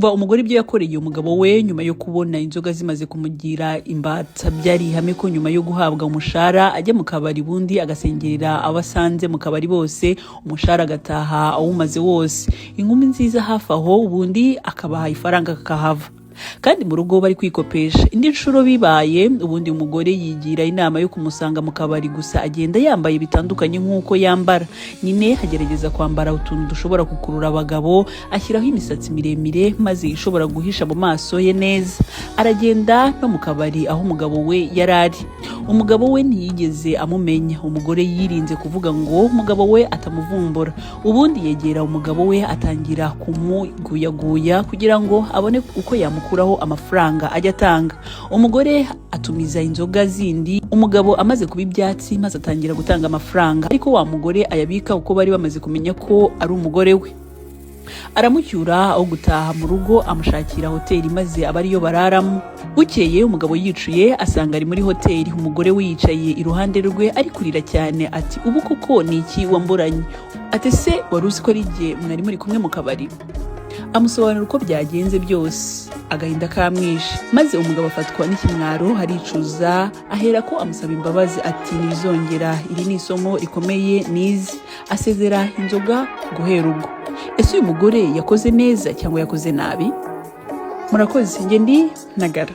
Umugore ibyo yakoreye umugabo we nyuma yo kubona inzoga zimaze kumugira imbata, byari ihame ko nyuma yo guhabwa umushara ajya mu kabari bundi agasengerera abasanze mu kabari bose, umushara agataha awumaze wose. Inkumi nziza hafi aho ubundi akabaha ifaranga kakahava. Kandi mu rugo bari kwikopesha. Indi nshuro bibaye ubundi umugore yigira inama yo kumusanga mu kabari, gusa agenda yambaye bitandukanye nk'uko yambara. Nyine hagerageza kwambara utuntu dushobora kukurura abagabo, ashyiraho imisatsi miremire maze ishobora guhisha mu maso ye neza. Aragenda no mu kabari aho umugabo we yarari. Umugabo we ntiyigeze amumenya. Umugore yirinze kuvuga ngo umugabo we atamuvumbura. Ubundi yegera umugabo we atangira kumuguyaguya kugira ngo abone uko yamukuraho amafaranga ajya atanga. Umugore atumiza inzoga zindi, umugabo amaze kuba ibyatsi maze atangira gutanga amafaranga, ariko wa mugore ayabika uko bari bamaze kumenya ko ari umugore we. Aramucyura aho gutaha mu rugo amushakira hoteli maze abariyo bararamo. Bukeye umugabo yicuye asanga ari muri hoteli, umugore we yicaye iruhande rwe ari kurira cyane ati ubu koko ni iki wamburanye? Ati se wari uzi ko ari jye mwari muri kumwe mu kabari? Amusobanura uko byagenze byose, agahinda kamwishe. Maze umugabo afatwa n'ikimwaro aricuza, ahera ko amusaba imbabazi ati nizongera, iri ni isomo rikomeye nize. Asezera inzoga guhera ubwo. Ese uyu mugore yakoze neza cyangwa yakoze nabi? Murakoze, njye ndi Ntagara.